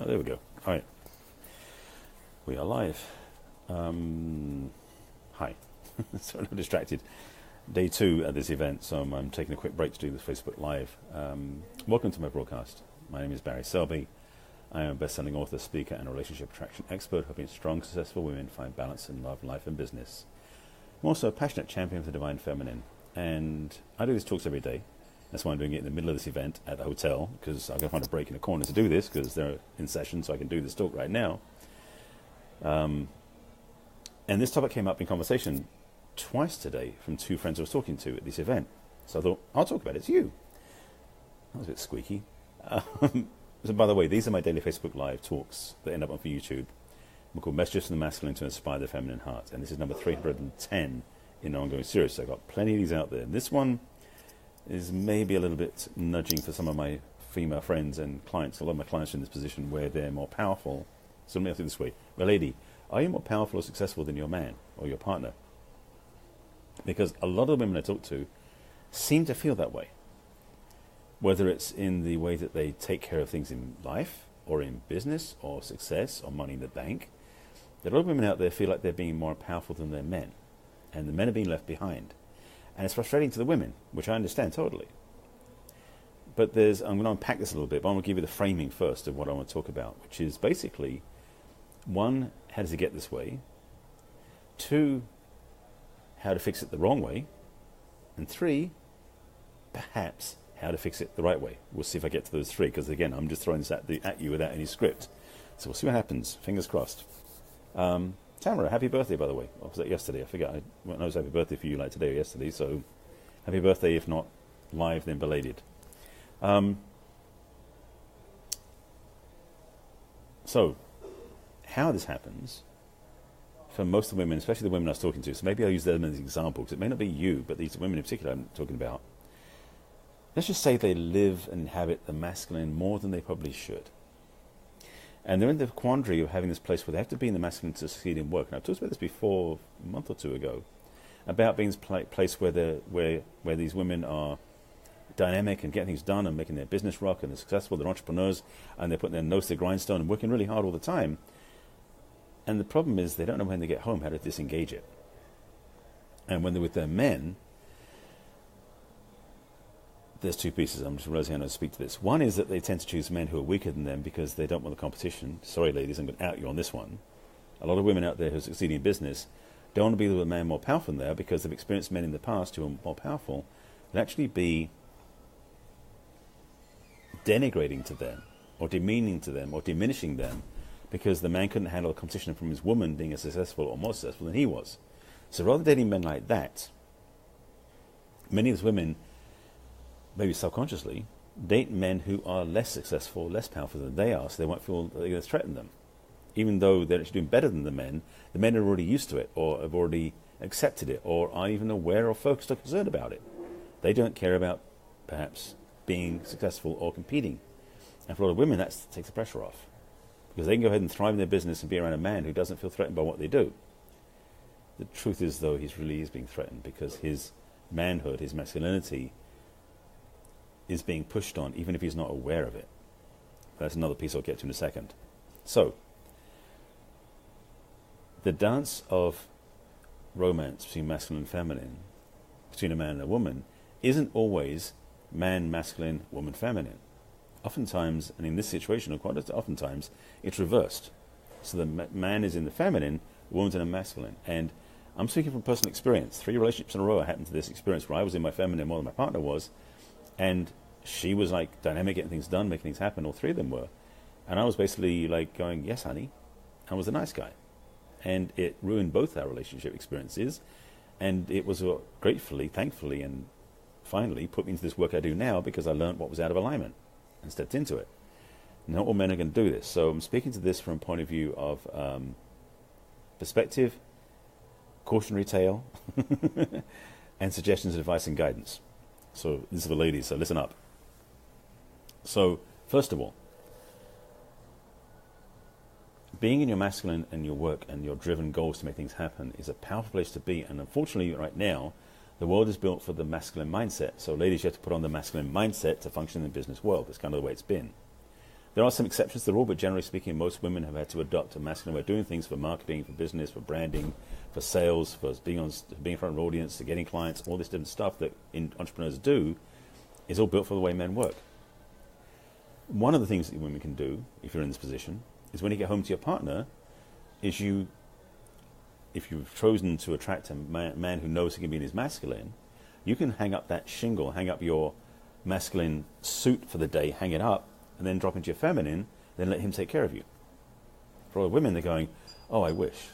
Oh, there we go. All right. We are live. Hi. So I'm distracted. Day 2 at this event, so I'm taking a quick break to do this Facebook Live. Welcome to my broadcast. My name is Barry Selby. I am a best-selling author, speaker, and relationship attraction expert, helping strong, successful women find balance in love, life, and business. I'm also a passionate champion of the divine feminine, and I do these talks every day. That's why I'm doing it in the middle of this event at the hotel, because I've got to find a break in the corner to do this, because they're in session, so I can do this talk right now. And this topic came up in conversation twice today from two friends I was talking to at this event. So I thought, I'll talk about it to you. That was a bit squeaky. So by the way, these are my daily Facebook Live talks that end up on for YouTube. They're called Messages from the Masculine to Inspire the Feminine Heart. And this is number 310 in the ongoing series. So I've got plenty of these out there. And this one is maybe a little bit nudging for some of my female friends and clients. A lot of my clients are in this position where they're more powerful. So let me ask you this way. Milady, are you more powerful or successful than your man or your partner? Because a lot of the women I talk to seem to feel that way. Whether it's in the way that they take care of things in life or in business or success or money in the bank. There are a lot of women out there feel like they're being more powerful than their men. And the men are being left behind. And it's frustrating to the women, which I understand totally. But I'm going to unpack this a little bit, but I'm going to give you the framing first of what I want to talk about, which is basically, 1, how does it get this way? 2, how to fix it the wrong way. And 3, perhaps, how to fix it the right way. We'll see if I get to those 3, because again, I'm just throwing this at you without any script. So we'll see what happens. Fingers crossed. Tamara, happy birthday, by the way. Or was that yesterday? I forget. I know it was happy birthday for you like today or yesterday, so happy birthday, if not live, then belated. So, how this happens, for most of the women, especially the women I was talking to, so maybe I'll use them as an example, because it may not be you, but these women in particular I'm talking about. Let's just say they live and inhabit the masculine more than they probably should. And they're in the quandary of having this place where they have to be in the masculine to succeed in work. And I've talked about this before, a month or 2 ago, about being a place where these women are dynamic and getting things done and making their business rock, and they're successful, they're entrepreneurs, and they're putting their nose to the grindstone and working really hard all the time. And the problem is they don't know when they get home how to disengage it. And when they're with their men, there's 2 pieces. I'm just realizing how to speak to this. One is that they tend to choose men who are weaker than them because they don't want the competition. Sorry, ladies, I'm going to out you on this one. A lot of women out there who are succeeding in business don't want to be with a man more powerful than they are, because they've experienced men in the past who are more powerful and actually be denigrating to them or demeaning to them or diminishing them because the man couldn't handle the competition from his woman being as successful or more successful than he was. So rather than dating men like that, many of these women, maybe subconsciously, date men who are less successful, less powerful than they are, so they won't feel that they're going to threaten them. Even though they're actually doing better than the men are already used to it, or have already accepted it, or are even aware or focused or concerned about it. They don't care about, perhaps, being successful or competing. And for a lot of women, that takes the pressure off. Because they can go ahead and thrive in their business and be around a man who doesn't feel threatened by what they do. The truth is, though, he really is being threatened, because his manhood, his masculinity, is being pushed on, even if he's not aware of it. That's another piece I'll get to in a second. So, the dance of romance between masculine and feminine, between a man and a woman, isn't always man masculine, woman feminine. Oftentimes, and in this situation, or quite oftentimes, it's reversed. So the man is in the feminine, the woman's in the masculine. And I'm speaking from personal experience. 3 relationships in a row I happened to this experience where I was in my feminine more than my partner was. And she was like dynamic, getting things done, making things happen. All 3 of them were. And I was basically like going, yes, honey. I was a nice guy. And it ruined both our relationship experiences. And it was gratefully, thankfully, and finally put me into this work I do now, because I learned what was out of alignment and stepped into it. Not all men are going to do this. So I'm speaking to this from a point of view of perspective, cautionary tale, and suggestions, advice, and guidance. So this is for ladies, so listen up. So, first of all, being in your masculine and your work and your driven goals to make things happen is a powerful place to be. And unfortunately, right now, the world is built for the masculine mindset. So ladies, you have to put on the masculine mindset to function in the business world. That's kind of the way it's been. There are some exceptions to the rule, but generally speaking, most women have had to adopt a masculine way of doing things for marketing, for business, for branding, for sales, for being in front of an audience, to getting clients. All this different stuff that entrepreneurs do is all built for the way men work. One of the things that women can do, if you're in this position, is when you get home to your partner, if you've chosen to attract a man who knows he can be in his masculine, you can hang up that shingle, hang up your masculine suit for the day, hang it up, and then drop into your feminine, then let him take care of you. For all the women, they're going, oh, I wish.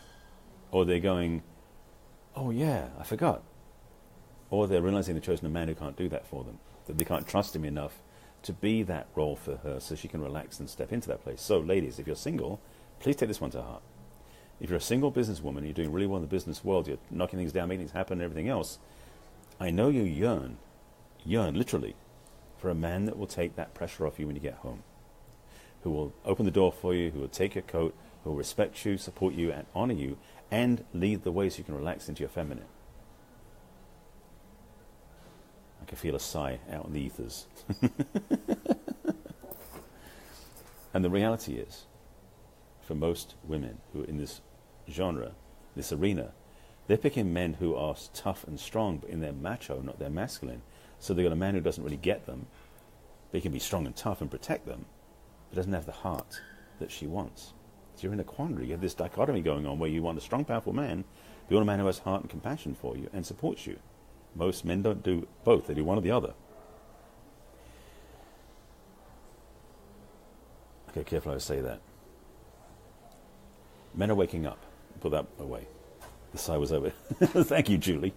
Or they're going, oh, yeah, I forgot. Or they're realizing they've chosen a man who can't do that for them, that they can't trust him enough to be that role for her so she can relax and step into that place. So, ladies, if you're single, please take this one to heart. If you're a single businesswoman, you're doing really well in the business world, you're knocking things down, making things happen, and everything else, I know you yearn literally, for a man that will take that pressure off you when you get home, who will open the door for you, who will take your coat, who will respect you, support you, and honor you, and lead the way so you can relax into your feminine. I can feel a sigh out in the ethers. And the reality is, for most women who are in this genre, this arena, they're picking men who are tough and strong, but in their macho, not their masculine. So they've got a man who doesn't really get them, but he can be strong and tough and protect them, but doesn't have the heart that she wants. So you're in a quandary. You have this dichotomy going on where you want a strong, powerful man, but you want a man who has heart and compassion for you and supports you. Most men don't do both. They do one or the other. Okay, careful how I say that. Men are waking up. Put that away. The sigh was over. Thank you, Julie.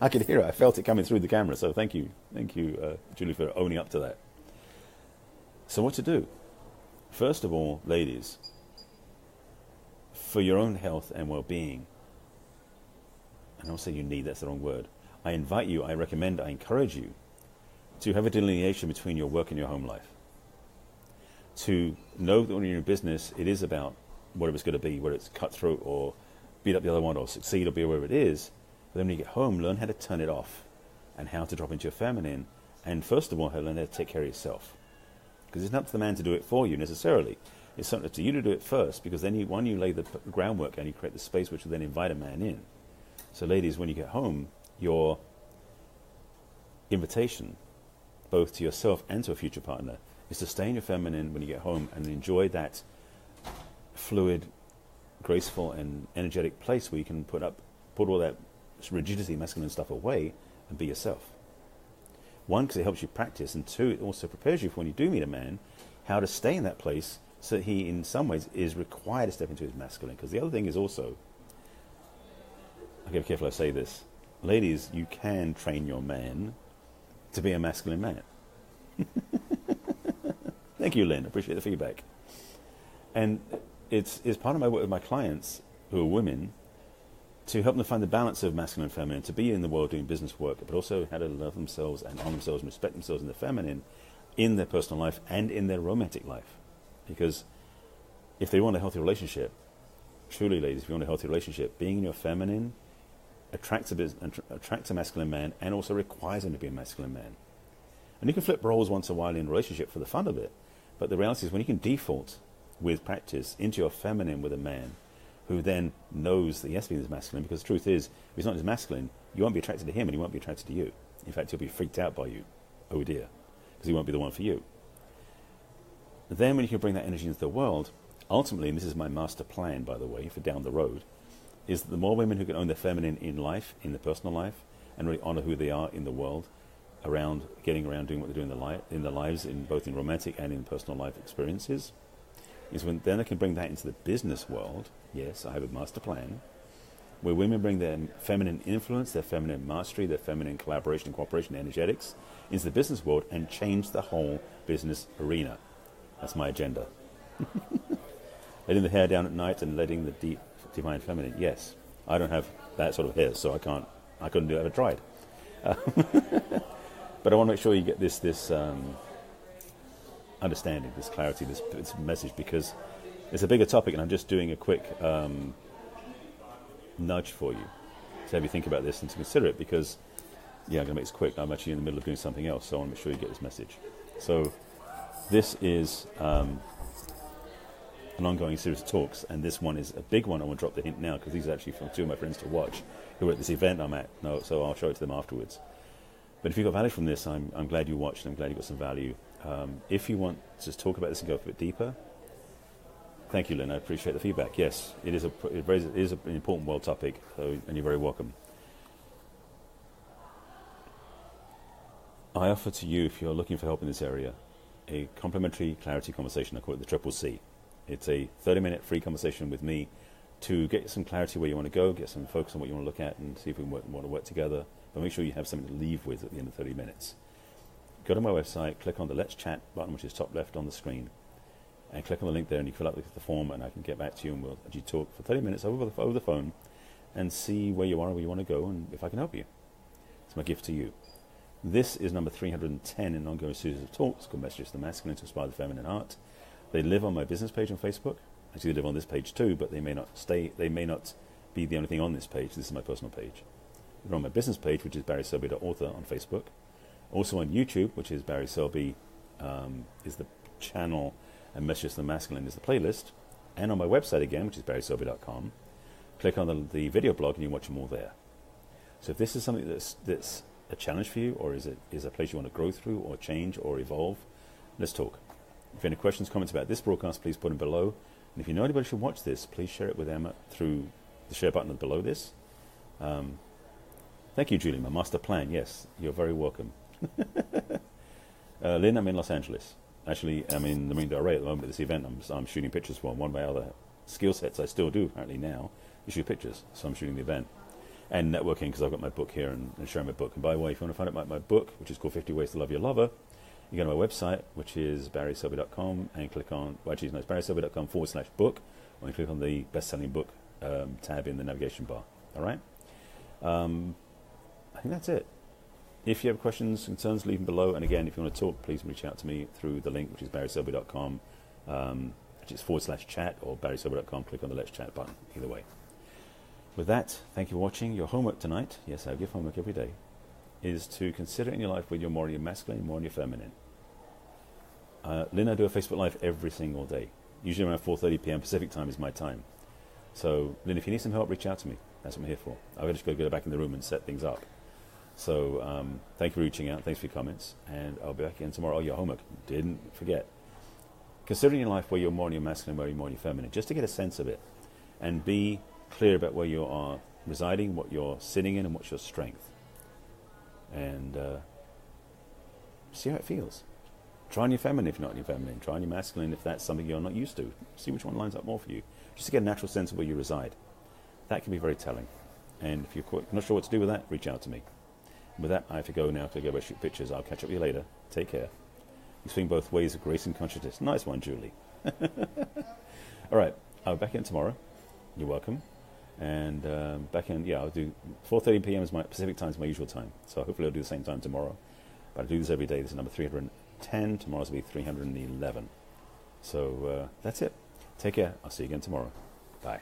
I could hear it. I felt it coming through the camera. So thank you, Julie, for owning up to that. So what to do? First of all, ladies, for your own health and well-being, and I'll say you need, that's the wrong word, I invite you, I recommend, I encourage you to have a delineation between your work and your home life. To know that when you're in business, it is about whatever it's going to be, whether it's cutthroat or beat up the other one or succeed or be wherever it is. But then when you get home, learn how to turn it off and how to drop into your feminine. And first of all, learn how to take care of yourself. Because it's not up to the man to do it for you necessarily. It's up to you to do it first, because then you lay the groundwork and you create the space which will then invite a man in. So ladies, when you get home, your invitation, both to yourself and to a future partner, is to stay in your feminine when you get home and enjoy that fluid, graceful and energetic place where you can put all that rigidity, masculine stuff away and be yourself. One, because it helps you practice, and two, it also prepares you for when you do meet a man, how to stay in that place so that he, in some ways, is required to step into his masculine. Because the other thing is also, I've got to be careful I say this, ladies, you can train your man to be a masculine man. Thank you, Lynn. I appreciate the feedback. And it's part of my work with my clients, who are women, to help them find the balance of masculine and feminine, to be in the world doing business work, but also how to love themselves and honor themselves and respect themselves in the feminine, in their personal life and in their romantic life. Because if they want a healthy relationship, truly, ladies, if you want a healthy relationship, being in your feminine attracts a masculine man and also requires him to be a masculine man. And you can flip roles once in a while in a relationship for the fun of it, but the reality is when you can default with practice into your feminine with a man who then knows that he has to be masculine, because the truth is, if he's not as masculine, you won't be attracted to him and he won't be attracted to you. In fact, he'll be freaked out by you. Oh dear. Because he won't be the one for you. Then when you can bring that energy into the world, ultimately, and this is my master plan, by the way, for down the road, is that the more women who can own their feminine in life, in their personal life, and really honor who they are in the world, getting around doing what they do in their lives, both in romantic and in personal life experiences, is when then they can bring that into the business world. Yes, I have a master plan, where women bring their feminine influence, their feminine mastery, their feminine collaboration and cooperation energetics into the business world and change the whole business arena. That's my agenda. Letting the hair down at night and letting the deep divine feminine. Yes, I don't have that sort of hair, so I couldn't do it if I tried. But I want to make sure you get this understanding, this clarity, this message, because it's a bigger topic, and I'm just doing a quick nudge for you to have you think about this and to consider it, because, I'm going to make this quick. I'm actually in the middle of doing something else, so I want to make sure you get this message. So This is an ongoing series of talks, and this one is a big one. I want to drop the hint now because these are actually from two of my friends to watch who are at this event I'm at. No, so I'll show it to them afterwards. But if you got value from this, I'm glad you watched, and I'm glad you got some value. If you want to just talk about this and go a bit deeper, thank you, Lynn. I appreciate the feedback. Yes, it is an important world topic, so, and you're very welcome. I offer to you, if you're looking for help in this area, a complimentary clarity conversation. I call it the Triple C. It's a 30-minute free conversation with me to get some clarity where you want to go, get some focus on what you want to look at, and see if we want to work together. But make sure you have something to leave with at the end of 30 minutes. Go to my website, click on the Let's Chat button, which is top left on the screen, and click on the link there, and you fill out the form, and I can get back to you, and we'll actually talk for 30 minutes over the phone and see where you are and where you want to go, and if I can help you. It's my gift to you. This is number 310 in an ongoing series of talks called Messages to the Masculine to Inspire the Feminine Heart. They live on my business page on Facebook. Actually, they live on this page too, but they may not be the only thing on this page. This is my personal page. They're on my business page, which is barryselby.author on Facebook. Also on YouTube, which is Barry Selby, is the channel, and Messages to the Masculine is the playlist. And on my website again, which is barryselby.com, click on the video blog and you can watch them all there. So if this is something that's a challenge for you, or is a place you want to grow through or change or evolve, let's talk. If you have any questions, comments about this broadcast, please put them below. And if you know anybody should watch this, please share it with them through the share button below this. Thank you, Julie, my master plan. Yes, you're very welcome. Lynn, I'm in Los Angeles. Actually, I'm in the Marine Del Rey at the moment at this event. I'm shooting pictures for one of my other skill sets I still do apparently now. You shoot pictures, so I'm shooting the event. And networking, because I've got my book here and sharing my book. And by the way, if you want to find out about my book, which is called 50 Ways to Love Your Lover, you go to my website, which is barryselby.com, and click on, well, actually, no, it's barryselby.com/book, or you click on the best-selling book tab in the navigation bar. All right? I think that's it. If you have questions, concerns, leave them below. And again, if you want to talk, please reach out to me through the link, which is barryselby.com, which is /chat, or barryselby.com, click on the Let's Chat button, either way. With that, thank you for watching. Your homework tonight, yes, I give homework every day, is to consider in your life whether you're more in your masculine, more in your feminine. Lynn, I do a Facebook Live every single day. Usually around 4:30 p.m. Pacific time is my time. So, Lynn, if you need some help, reach out to me. That's what I'm here for. I've just got to go back in the room and set things up. So, thank you for reaching out. Thanks for your comments. And I'll be back again tomorrow. Oh, your homework. Didn't forget. Consider in your life where you're more in your masculine, where you're more in your feminine, just to get a sense of it. And be clear about where you are residing, what you're sitting in, and what's your strength. And see how it feels. Try on your feminine if you're not in your feminine. Try on your masculine if that's something you're not used to. See which one lines up more for you. Just to get a natural sense of where you reside. That can be very telling. And if you're not sure what to do with that, reach out to me. And with that, I have to go now to go shoot pictures. I'll catch up with you later. Take care. You swing both ways of grace and consciousness. Nice one, Julie. All right. I'll be back in tomorrow. You're welcome. And back in, yeah, I'll do 4:30 p.m. is my Pacific time, is my usual time. So hopefully I'll do the same time tomorrow. But I do this every day. This is number 310. Tomorrow's will be 311. So that's it. Take care. I'll see you again tomorrow. Bye.